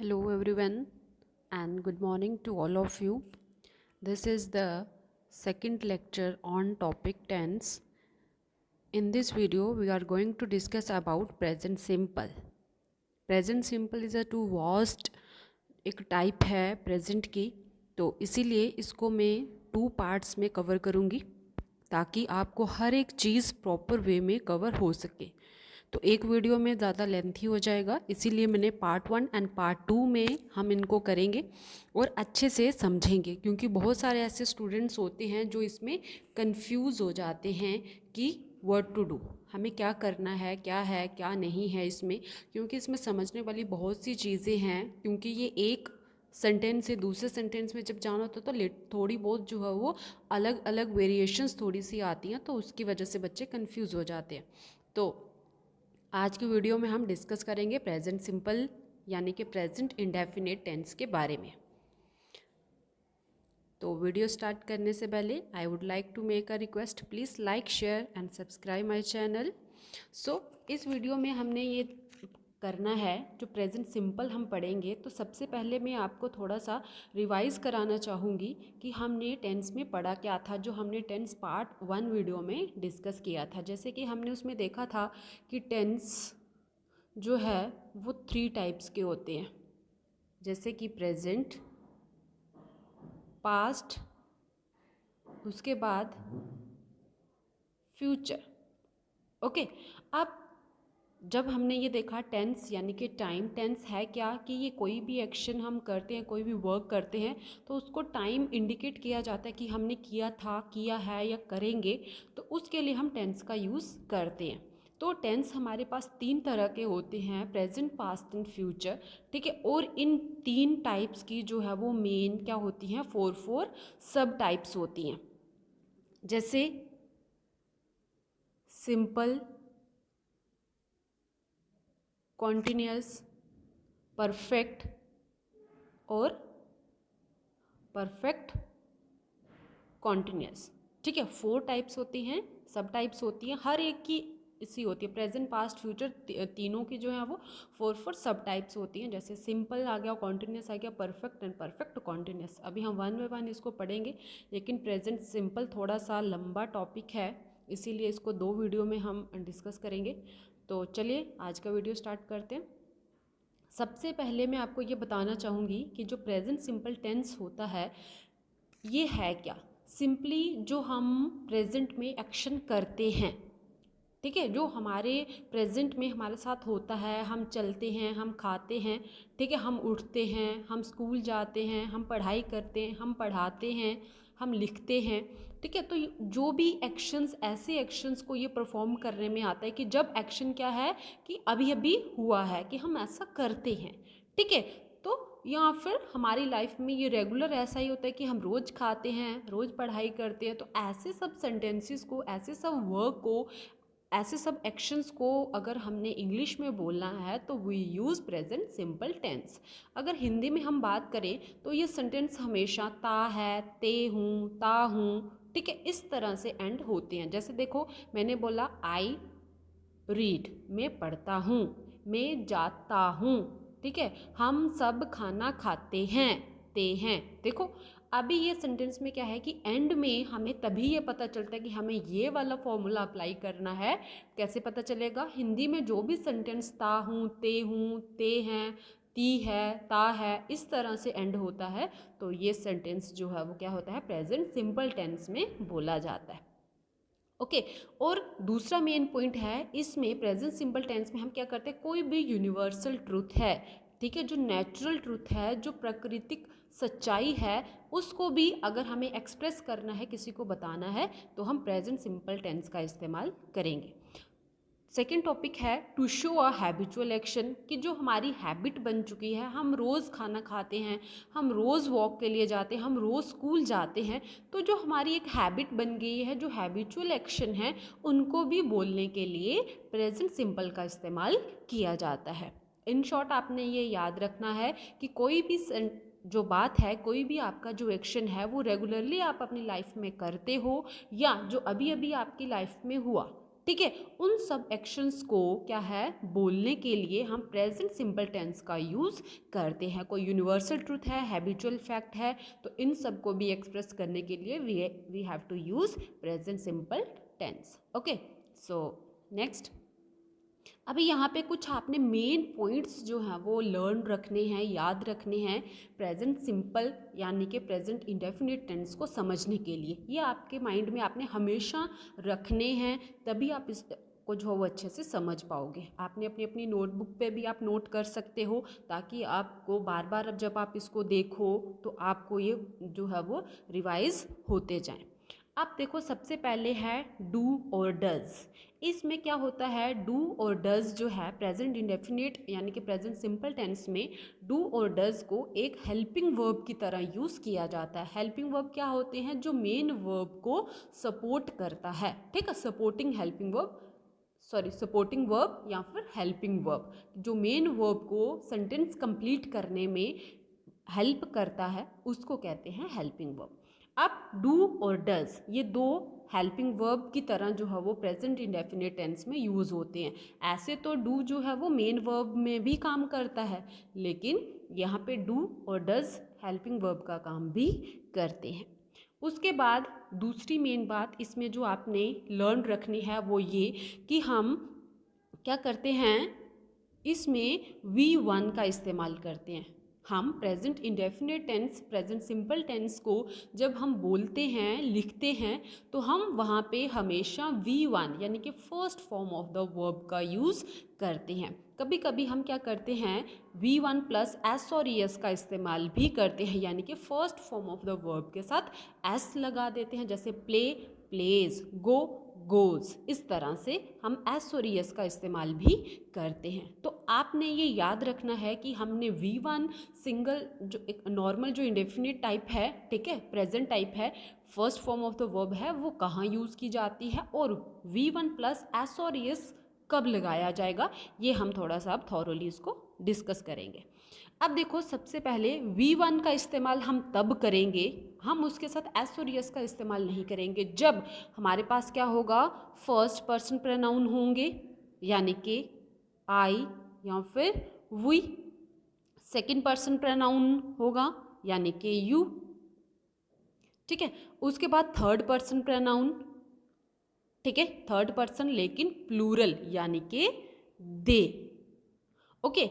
Hello everyone and good morning to all of you. This is the second lecture on topic tense. In this video we are going to discuss about present simple. Present simple is a too vast एक type है present की, तो इसीलिए इसको मैं 2 parts में cover करूँगी ताकि आपको हर एक चीज़ प्रॉपर वे में कवर हो सके। तो एक वीडियो में ज़्यादा लेंथी हो जाएगा, इसीलिए मैंने पार्ट 1 एंड पार्ट 2 में हम इनको करेंगे और अच्छे से समझेंगे, क्योंकि बहुत सारे ऐसे स्टूडेंट्स होते हैं जो इसमें कंफ्यूज हो जाते हैं कि व्हाट टू डू, हमें क्या करना है क्या नहीं है इसमें, क्योंकि इसमें समझने वाली बहुत सी चीज़ें हैं। क्योंकि ये एक सेंटेंस से दूसरे सेंटेंस में जब जाना होता है तो थोड़ी बहुत जो है वो अलग अलग वेरिएशंस थोड़ी सी आती हैं, तो उसकी वजह से बच्चे कंफ्यूज हो जाते हैं। तो आज की वीडियो में हम डिस्कस करेंगे प्रेजेंट सिंपल यानी कि प्रेजेंट इंडेफिनिट टेंस के बारे में। तो वीडियो स्टार्ट करने से पहले I would like to make a request, please like share and subscribe my channel. So इस वीडियो में हमने ये करना है, जो प्रेजेंट सिंपल हम पढ़ेंगे, तो सबसे पहले मैं आपको थोड़ा सा रिवाइज़ कराना चाहूँगी कि हमने टेंस में पढ़ा क्या था, जो हमने टेंस पार्ट 1 वीडियो में डिस्कस किया था। जैसे कि हमने उसमें देखा था कि टेंस जो है वो 3 टाइप्स के होते हैं, जैसे कि प्रेजेंट, पास्ट, उसके बाद फ्यूचर। ओके, अब जब हमने ये देखा टेंस यानी कि टाइम, टेंस है क्या कि ये कोई भी एक्शन हम करते हैं, कोई भी वर्क करते हैं, तो उसको टाइम इंडिकेट किया जाता है कि हमने किया था, किया है या करेंगे, तो उसके लिए हम टेंस का यूज़ करते हैं। तो टेंस हमारे पास 3 तरह के होते हैं, प्रेजेंट, पास्ट एंड फ्यूचर। ठीक है, और इन 3 टाइप्स की जो है वो मेन क्या होती हैं, 4 सब टाइप्स होती हैं, जैसे सिंपल, कॉन्टिन्यूअस, परफेक्ट और परफेक्ट कॉन्टिन्यूअस। ठीक है, 4 टाइप्स होती हैं, सब टाइप्स होती हैं, हर एक की इसी होती है। प्रेजेंट, पास्ट, फ्यूचर तीनों की जो है वो 4 सब टाइप्स होती हैं। जैसे सिंपल आ गया, कॉन्टिन्यूअस आ गया, परफेक्ट एंड परफेक्ट कॉन्टिन्यूअस। अभी हम 1 बाय 1 इसको पढ़ेंगे, लेकिन प्रेजेंट सिंपल थोड़ा सा लंबा टॉपिक है, इसीलिए इसको 2 वीडियो में हम डिस्कस करेंगे। तो चलिए आज का वीडियो स्टार्ट करते हैं। सबसे पहले मैं आपको ये बताना चाहूँगी कि जो प्रेजेंट सिंपल टेंस होता है ये है क्या। सिंपली जो हम प्रेजेंट में एक्शन करते हैं, ठीक है, जो हमारे प्रेजेंट में हमारे साथ होता है, हम चलते हैं, हम खाते हैं, ठीक है, हम उठते हैं, हम स्कूल जाते हैं, हम पढ़ाई करते हैं, हम पढ़ाते हैं, हम लिखते हैं। ठीक है, तो जो भी एक्शंस, ऐसे एक्शंस को ये परफॉर्म करने में आता है कि जब एक्शन क्या है कि अभी अभी हुआ है कि हम ऐसा करते हैं। ठीक है, तो या फिर हमारी लाइफ में ये रेगुलर ऐसा ही होता है कि हम रोज़ खाते हैं, रोज़ पढ़ाई करते हैं। तो ऐसे सब सेंटेंसेस को, ऐसे सब वर्क को, ऐसे सब एक्शंस को अगर हमने इंग्लिश में बोलना है तो we use present simple tense. अगर हिंदी में हम बात करें तो ये सेंटेंस हमेशा ता है, ते हूँ, ता हूँ, ठीक है, इस तरह से एंड होते हैं। जैसे देखो, मैंने बोला आई रीड, मैं पढ़ता हूँ, मैं जाता हूँ, ठीक है, हम सब खाना खाते हैं, ते हैं। देखो, अभी ये सेंटेंस में क्या है कि एंड में हमें तभी ये पता चलता है कि हमें ये वाला फॉर्मूला अप्लाई करना है। कैसे पता चलेगा? हिंदी में जो भी सेंटेंस ता हूँ, ते हैं, ती है, ता है, इस तरह से एंड होता है, तो ये सेंटेंस जो है वो क्या होता है, प्रेजेंट सिंपल टेंस में बोला जाता है। ओके, और दूसरा मेन पॉइंट है इसमें, प्रेजेंट सिंपल टेंस में हम क्या करते हैं, कोई भी यूनिवर्सल ट्रूथ है, ठीक है, जो नेचुरल ट्रूथ है, जो प्राकृतिक सच्चाई है, उसको भी अगर हमें एक्सप्रेस करना है, किसी को बताना है, तो हम प्रेजेंट सिंपल टेंस का इस्तेमाल करेंगे। सेकेंड टॉपिक है to show a habitual action, कि जो हमारी हैबिट बन चुकी है, हम रोज़ खाना खाते हैं, हम रोज़ वॉक के लिए जाते हैं, हम रोज़ स्कूल जाते हैं, तो जो हमारी एक हैबिट बन गई है, जो हैबिचुअल एक्शन है, उनको भी बोलने के लिए प्रेजेंट सिंपल का इस्तेमाल किया जाता है। इन शॉर्ट आपने ये याद रखना है कि कोई भी जो बात है, कोई भी आपका जो एक्शन है, वो रेगुलरली आप अपनी लाइफ में करते हो या जो अभी अभी आपकी लाइफ में हुआ, ठीक है। उन सब एक्शंस को क्या है बोलने के लिए हम प्रेजेंट सिंपल टेंस का यूज़ करते हैं। कोई यूनिवर्सल ट्रूथ है, हैबिचुअल फैक्ट है, तो इन सब को भी एक्सप्रेस करने के लिए we have to use present simple tense. Okay, so next, अभी यहाँ पे कुछ आपने मेन पॉइंट्स जो हैं वो लर्न रखने हैं, याद रखने हैं प्रेजेंट सिंपल यानी कि प्रेजेंट इंडेफिनिट टेंस को समझने के लिए। ये आपके माइंड में आपने हमेशा रखने हैं, तभी आप इस को जो वो अच्छे से समझ पाओगे। आपने अपनी अपनी नोटबुक पे भी आप नोट कर सकते हो, ताकि आपको बार बार अब जब आप इसको देखो तो आपको ये जो है वो रिवाइज होते जाएं। अब देखो, सबसे पहले है डू और डज। इसमें क्या होता है, डू और डज जो है प्रेजेंट इंडेफिनिट यानी कि प्रेजेंट सिंपल टेंस में डू और डज को एक हेल्पिंग वर्ब की तरह यूज़ किया जाता है। हेल्पिंग वर्ब क्या होते हैं, जो मेन वर्ब को सपोर्ट करता है। ठीक है, supporting helping verb, sorry supporting verb या फिर हेल्पिंग वर्ब, जो मेन वर्ब को सेंटेंस कंप्लीट करने में हेल्प करता है उसको कहते हैं हेल्पिंग वर्ब। अब डू और डज ये दो हेल्पिंग वर्ब की तरह जो है वो प्रेजेंट इंडेफिनिट टेंस में यूज़ होते हैं। ऐसे तो डू जो है वो मेन वर्ब में भी काम करता है, लेकिन यहाँ पे डू और डज हेल्पिंग वर्ब का काम भी करते हैं। उसके बाद दूसरी मेन बात इसमें जो आपने लर्न रखनी है वो ये कि हम क्या करते हैं, इसमें V1 का इस्तेमाल करते हैं। हम present indefinite tense, present simple tense को जब हम बोलते हैं, लिखते हैं, तो हम वहाँ पे हमेशा V1 यानी कि first form of the verb का यूज़ करते हैं। कभी कभी हम क्या करते हैं, V1 प्लस एस और ES का इस्तेमाल भी करते हैं, यानी कि first form of the verb के साथ एस लगा देते हैं, जैसे प्ले प्लेज, गो गोज। इस तरह से हम एस और ES का इस्तेमाल भी करते हैं। तो आपने ये याद रखना है कि हमने V1 सिंगल जो एक नॉर्मल जो इंडेफिनिट टाइप है, ठीक है, प्रेजेंट टाइप है, first form of the verb है, वो कहाँ यूज़ की जाती है और V1 प्लस एस और ES कब लगाया जाएगा, ये हम थोड़ा सा अब थॉरोली इसको डिस्कस करेंगे। अब देखो, सबसे पहले V1 का इस्तेमाल हम तब करेंगे, हम उसके साथ एस और ES का इस्तेमाल नहीं करेंगे, जब हमारे पास क्या होगा, फर्स्ट पर्सन प्रोनाउन होंगे, यानी कि आई या फिर वी। सेकंड पर्सन प्रोनाउन होगा, यानी कि यू। ठीक है, उसके बाद थर्ड पर्सन प्रोनाउन, ठीक है, थर्ड पर्सन लेकिन प्लूरल यानी कि दे। ओके,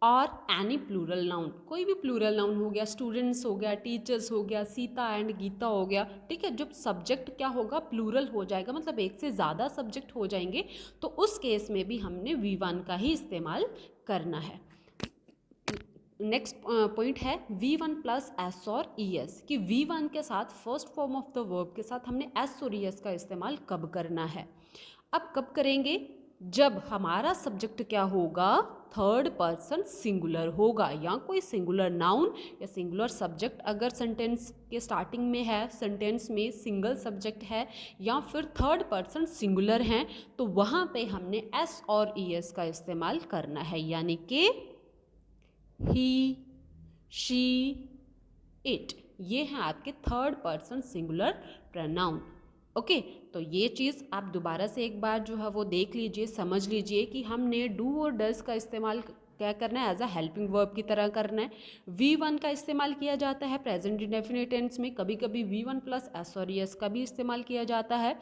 और एनी प्लूरल नाउन, कोई भी प्लूरल नाउन हो गया, स्टूडेंट्स हो गया, टीचर्स हो गया, सीता एंड गीता हो गया। ठीक है, जब सब्जेक्ट क्या होगा, प्लूरल हो जाएगा, मतलब एक से ज़्यादा सब्जेक्ट हो जाएंगे, तो उस केस में भी हमने V1 का ही इस्तेमाल करना है। नेक्स्ट पॉइंट है V1 प्लस एस और ES, कि V1 के साथ first form of the verb के साथ हमने एस और ES का इस्तेमाल कब करना है। अब कब करेंगे, जब हमारा सब्जेक्ट क्या होगा, थर्ड पर्सन सिंगुलर होगा, या कोई सिंगुलर नाउन या सिंगुलर सब्जेक्ट अगर सेंटेंस के स्टार्टिंग में है, सेंटेंस में सिंगल सब्जेक्ट है या फिर थर्ड पर्सन सिंगुलर हैं, तो वहाँ पे हमने एस और ES का इस्तेमाल करना है, यानी कि ही, शी, इट, ये हैं आपके third person singular pronoun. Okay, तो ये चीज़ आप दोबारा से एक बार जो है वो देख लीजिए, समझ लीजिए कि हमने डू और डज का इस्तेमाल क्या करना है, एज अ हेल्पिंग वर्ब की तरह करना है। V1 का इस्तेमाल किया जाता है प्रेजेंट इंडेफिनिट टेंस में, कभी कभी V1 प्लस एस और ES का भी इस्तेमाल किया जाता है।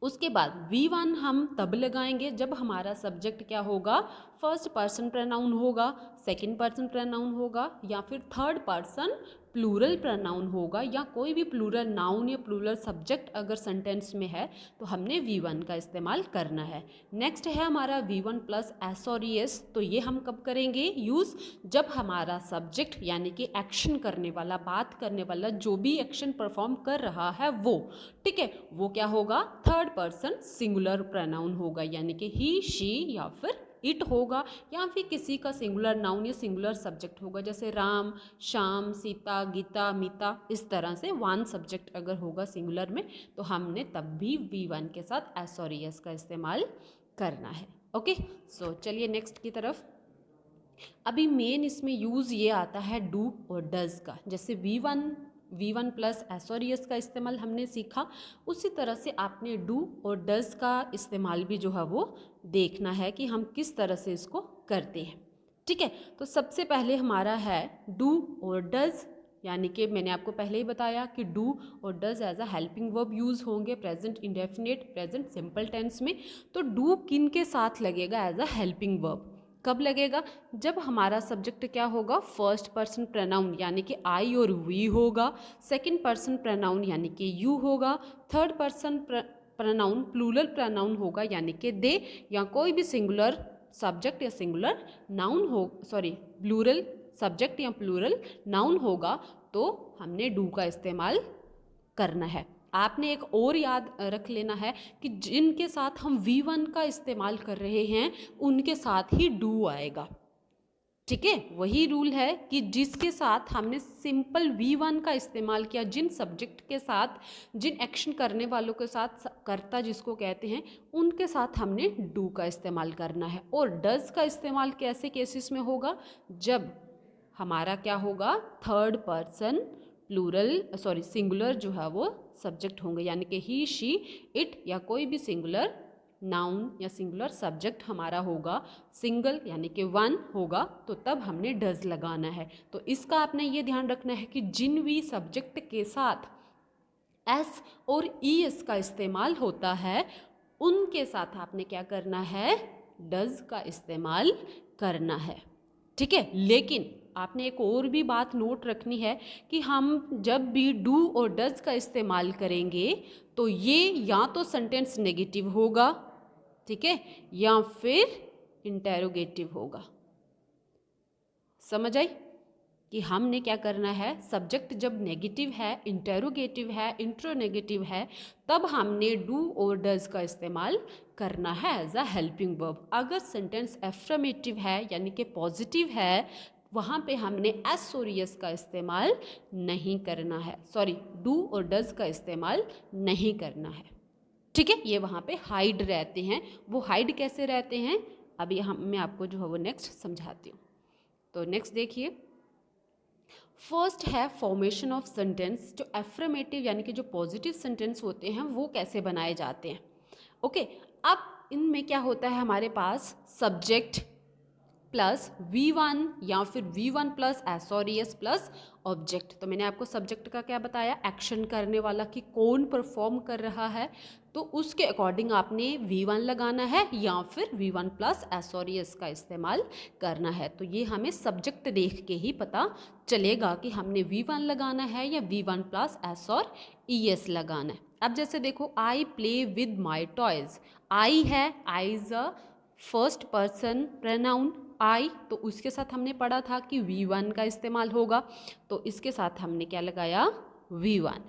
उसके बाद V1 हम तब लगाएंगे जब हमारा सब्जेक्ट क्या होगा, फर्स्ट पर्सन प्रोनाउन होगा, सेकंड पर्सन प्रोनाउन होगा, या फिर थर्ड पर्सन प्लूरल प्रोनाउन होगा, या कोई भी प्लूरल नाउन या प्लूरल सब्जेक्ट अगर सेंटेंस में है तो हमने V1 का इस्तेमाल करना है। नेक्स्ट है हमारा V1 प्लस एस और ES, तो ये हम कब करेंगे यूज़, जब हमारा सब्जेक्ट यानी कि एक्शन करने वाला, बात करने वाला, जो भी एक्शन परफॉर्म कर रहा है वो, ठीक है, वो क्या होगा, थर्ड पर्सन सिंगुलर प्रोनाउन होगा, यानी कि ही, शी या फिर इट होगा, या फिर किसी का सिंगुलर नाउन या सिंगुलर सब्जेक्ट होगा, जैसे राम, श्याम, सीता, गीता, मीता। इस तरह से वन सब्जेक्ट अगर होगा सिंगुलर में तो हमने तब भी V1 के साथ एस और ES का इस्तेमाल करना है। ओके, सो चलिए नेक्स्ट की तरफ। अभी मेन इसमें यूज़ ये आता है डू और डज का। जैसे V1 प्लस एस और ईएस का इस्तेमाल हमने सीखा, उसी तरह से आपने डू और डज का इस्तेमाल भी जो है वो देखना है कि हम किस तरह से इसको करते हैं। ठीक है, तो सबसे पहले हमारा है डू और डज, यानी कि मैंने आपको पहले ही बताया कि डू और does as a helping verb use होंगे present indefinite, present simple tense में। तो डू किन के साथ लगेगा एज अ हेल्पिंग वर्ब? कब लगेगा? जब हमारा सब्जेक्ट क्या होगा, फर्स्ट पर्सन प्रोनाउन यानी कि आई और वी होगा, सेकंड पर्सन प्रोनाउन यानी कि यू होगा, third person pronoun plural pronoun होगा यानी कि दे, या कोई भी सिंगुलर सब्जेक्ट या सिंगुलर नाउन हो, सॉरी प्लूरल सब्जेक्ट या प्लूरल नाउन होगा, तो हमने डू का इस्तेमाल करना है। आपने एक और याद रख लेना है कि जिनके साथ हम V1 का इस्तेमाल कर रहे हैं उनके साथ ही डू आएगा। ठीक है, वही रूल है कि जिसके साथ हमने सिंपल V1 का इस्तेमाल किया, जिन सब्जेक्ट के साथ, जिन एक्शन करने वालों के साथ, कर्ता जिसको कहते हैं, उनके साथ हमने डू का इस्तेमाल करना है। और डज का इस्तेमाल कैसे केसेस में होगा? जब हमारा क्या होगा, third person plural sorry singular जो है वो सब्जेक्ट होंगे, यानी कि ही, शी, इट या कोई भी सिंगुलर नाउन या सिंगुलर सब्जेक्ट हमारा होगा, सिंगल यानी कि वन होगा, तो तब हमने डज लगाना है। तो इसका आपने ये ध्यान रखना है कि जिन भी सब्जेक्ट के साथ एस और ई एस का इस्तेमाल होता है उनके साथ आपने क्या करना है, डज का इस्तेमाल करना है। ठीक है, लेकिन आपने एक और भी बात नोट रखनी है कि हम जब भी डू और डज का इस्तेमाल करेंगे तो ये या तो सेंटेंस नेगेटिव होगा, ठीक है, या फिर इंटेरोगेटिव होगा। समझ आई कि हमने क्या करना है, सब्जेक्ट जब नेगेटिव है, इंटेरोगेटिव है, इंट्रोनेगेटिव है, तब हमने डू और डज का इस्तेमाल करना है एज अ हेल्पिंग वर्ब। अगर सेंटेंस एफ्रमेटिव है यानी कि पॉजिटिव है, वहाँ पे हमने एस और यस का इस्तेमाल नहीं करना है, सॉरी डू और डज का इस्तेमाल नहीं करना है। ठीक है, ये वहाँ पे हाइड रहते हैं। वो हाइड कैसे रहते हैं अभी मैं आपको जो है वो नेक्स्ट समझाती हूँ। तो नेक्स्ट देखिए, फर्स्ट है फॉर्मेशन ऑफ सेंटेंस। जो एफ्रमेटिव यानी कि जो पॉजिटिव सेंटेंस होते हैं वो कैसे बनाए जाते हैं। ओके, अब इनमें क्या होता है, हमारे पास सब्जेक्ट प्लस V1 या फिर V1 प्लस एस और एस प्लस ऑब्जेक्ट। तो मैंने आपको सब्जेक्ट का क्या बताया, एक्शन करने वाला कि कौन परफॉर्म कर रहा है, तो उसके अकॉर्डिंग आपने V1 लगाना है या फिर V1 प्लस एस और एस का इस्तेमाल करना है। तो ये हमें सब्जेक्ट देख के ही पता चलेगा कि हमने V1 लगाना है या V1 प्लस एस और ES लगाना है। अब जैसे देखो, I play with my toys, I है, I is a first person pronoun I, तो उसके साथ हमने पढ़ा था कि V1 का इस्तेमाल होगा, तो इसके साथ हमने क्या लगाया, V1।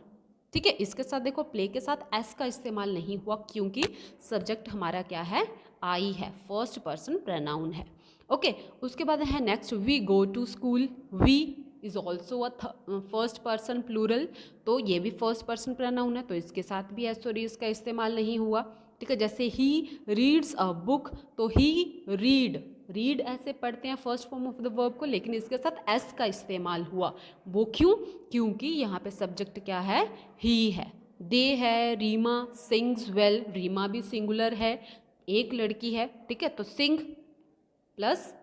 ठीक है, इसके साथ देखो प्ले के साथ एस का इस्तेमाल नहीं हुआ क्योंकि सब्जेक्ट हमारा क्या है, आई है, फर्स्ट पर्सन प्रोनाउन है। ओके, उसके बाद है next, we go to school, we is also a first person plural, तो ये भी फर्स्ट पर्सन प्रोनाउन है, तो इसके साथ भी एस और इसका इस्तेमाल नहीं हुआ। ठीक है, जैसे ही रीड्स अ बुक, तो ही रीड, रीड ऐसे पढ़ते हैं first form of the verb को, लेकिन इसके साथ एस का इस्तेमाल हुआ। वो क्यों? क्योंकि यहाँ पे सब्जेक्ट क्या है, ही है। दे है, रीमा सिंग्स वेल, रीमा भी सिंगुलर है, एक लड़की है। ठीक है, तो सिंग प्लस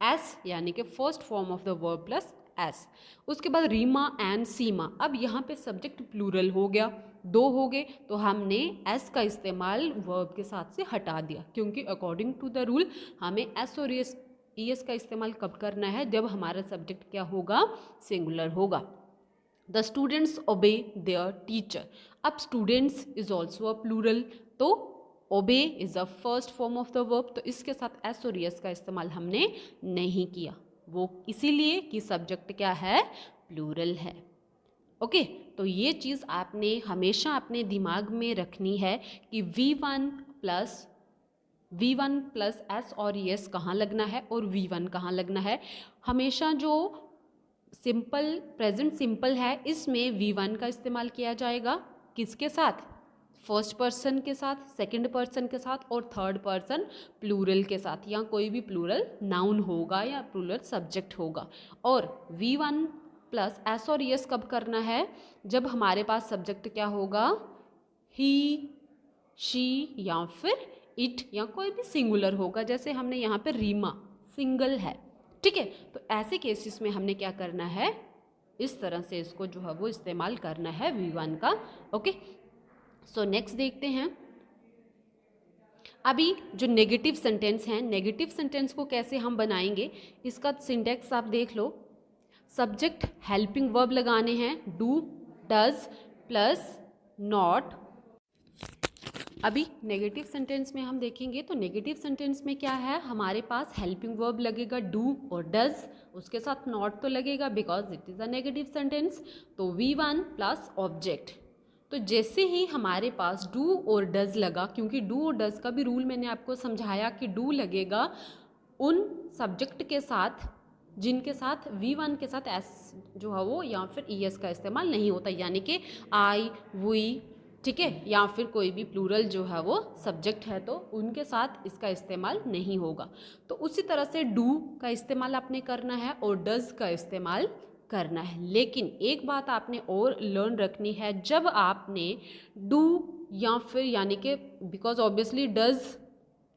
एस यानी कि first form of the verb plus S. उसके बाद रीमा एंड सीमा, अब यहाँ पे सब्जेक्ट प्लूरल हो गया, दो हो गए, तो हमने एस का इस्तेमाल वर्ब के साथ से हटा दिया, क्योंकि अकॉर्डिंग टू द रूल हमें एस और एस का इस्तेमाल कब करना है, जब हमारा सब्जेक्ट क्या होगा, सिंगुलर होगा। The students obey their teacher, अब students is also a plural, तो obey is a first form of the verb, तो इसके साथ एस और एस का इस्तेमाल हमने नहीं किया, वो इसीलिए कि सब्जेक्ट क्या है, प्लूरल है। ओके, तो ये चीज़ आपने हमेशा अपने दिमाग में रखनी है कि V1 प्लस एस और एस कहाँ लगना है और V1 कहाँ लगना है। हमेशा जो सिंपल प्रेजेंट सिंपल है इसमें V1 का इस्तेमाल किया जाएगा, किसके साथ, फर्स्ट पर्सन के साथ, सेकंड पर्सन के साथ और थर्ड पर्सन प्लूरल के साथ, या कोई भी प्लूरल नाउन होगा या प्लूरल सब्जेक्ट होगा। और V1 प्लस एस और यस कब करना है, जब हमारे पास सब्जेक्ट क्या होगा, ही, शी या फिर इट या कोई भी सिंगुलर होगा। जैसे हमने यहाँ पे रीमा सिंगल है, ठीक है, तो ऐसे केसेस में हमने क्या करना है, इस तरह से इसको जो है वो इस्तेमाल करना है V1 का। ओके, सो नेक्स्ट देखते हैं। अभी जो नेगेटिव सेंटेंस हैं, नेगेटिव सेंटेंस को कैसे हम बनाएंगे, इसका सिंटेक्स आप देख लो। सब्जेक्ट हेल्पिंग वर्ब लगाने हैं, डू, डज प्लस नॉट। अभी नेगेटिव सेंटेंस में हम देखेंगे तो नेगेटिव सेंटेंस में क्या है, हमारे पास हेल्पिंग वर्ब लगेगा डू और डज, उसके साथ नॉट तो लगेगा because it is a negative sentence, तो V1 प्लस ऑब्जेक्ट। तो जैसे ही हमारे पास डू और डज लगा, क्योंकि डू और डज का भी रूल मैंने आपको समझाया कि डू लगेगा उन सब्जेक्ट के साथ जिनके साथ V1 के साथ एस जो है वो या फिर ES का इस्तेमाल नहीं होता, यानी कि आई, वी, ठीक है, या फिर कोई भी प्लूरल जो है वो सब्जेक्ट है तो उनके साथ इसका इस्तेमाल नहीं होगा। तो उसी तरह से डू का इस्तेमाल आपने करना है और डज का इस्तेमाल करना है। लेकिन एक बात आपने और लर्न रखनी है, जब आपने डू या फिर यानी कि बिकॉज ऑब्वियसली डज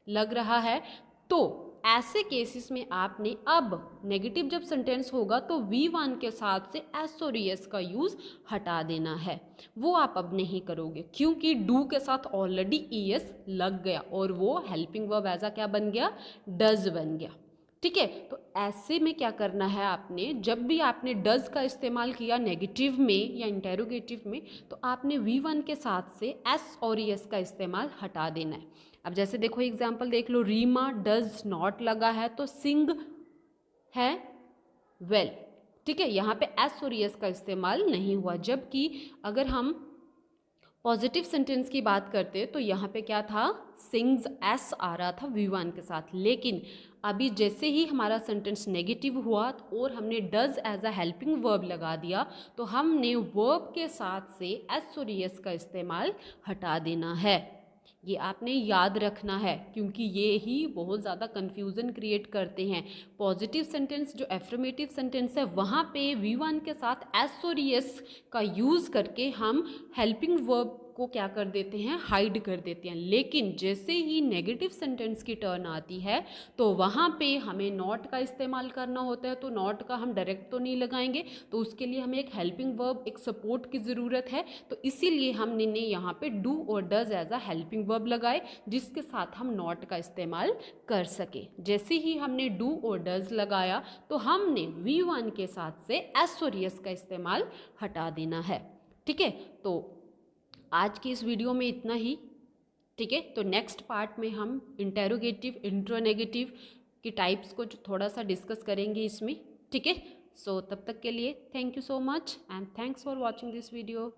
लग रहा है, तो ऐसे केसेस में आपने अब नेगेटिव जब सेंटेंस होगा तो V1 के साथ से एस और ES का यूज़ हटा देना है। वो आप अब नहीं करोगे क्योंकि डू के साथ ऑलरेडी ES लग गया और वो हेल्पिंग वर्ब एज अ क्या बन गया, डज बन गया, ठीक है। तो ऐसे में क्या करना है आपने, जब भी आपने डज का इस्तेमाल किया नेगेटिव में या इंटेरोगेटिव में, तो आपने V1 के साथ से एस और ES का इस्तेमाल हटा देना है। अब जैसे देखो एग्जाम्पल देख लो, रीमा डज नॉट लगा है तो सिंग है वेल, ठीक है, यहाँ पे एस और ES का इस्तेमाल नहीं हुआ। जबकि अगर हम पॉजिटिव सेंटेंस की बात करते तो यहाँ पे क्या था, सिंग्स एस आ रहा था V1 के साथ। लेकिन अभी जैसे ही हमारा सेंटेंस नेगेटिव हुआ और हमने does as a helping verb लगा दिया, तो हमने वर्ब के साथ से एस और ES का इस्तेमाल हटा देना है। ये आपने याद रखना है क्योंकि ये ही बहुत ज़्यादा कन्फ्यूज़न क्रिएट करते हैं। पॉजिटिव सेंटेंस जो एफर्मेटिव सेंटेंस है वहाँ पे V1 के साथ एस और ES का यूज़ करके हम हेल्पिंग वर्ब को क्या कर देते हैं, हाइड कर देते हैं। लेकिन जैसे ही नेगेटिव सेंटेंस की टर्न आती है तो वहाँ पे हमें नॉट का इस्तेमाल करना होता है। तो नॉट का हम डायरेक्ट तो नहीं लगाएंगे, तो उसके लिए हमें एक हेल्पिंग वर्ब, एक सपोर्ट की ज़रूरत है। तो इसीलिए हमने यहाँ पे डू और does as a helping verb लगाए जिसके साथ हम नॉट का इस्तेमाल कर सके। जैसे ही हमने डू और डज लगाया तो हमने V1 के साथ से एस और ES का इस्तेमाल हटा देना है, ठीक है। तो आज की इस वीडियो में इतना ही, ठीक है। तो नेक्स्ट पार्ट में हम इंटेरोगेटिव, इंट्रोनेगेटिव की टाइप्स को थोड़ा सा डिस्कस करेंगे इसमें, ठीक है। सो तब तक के लिए thank you so much and thanks for watching this video.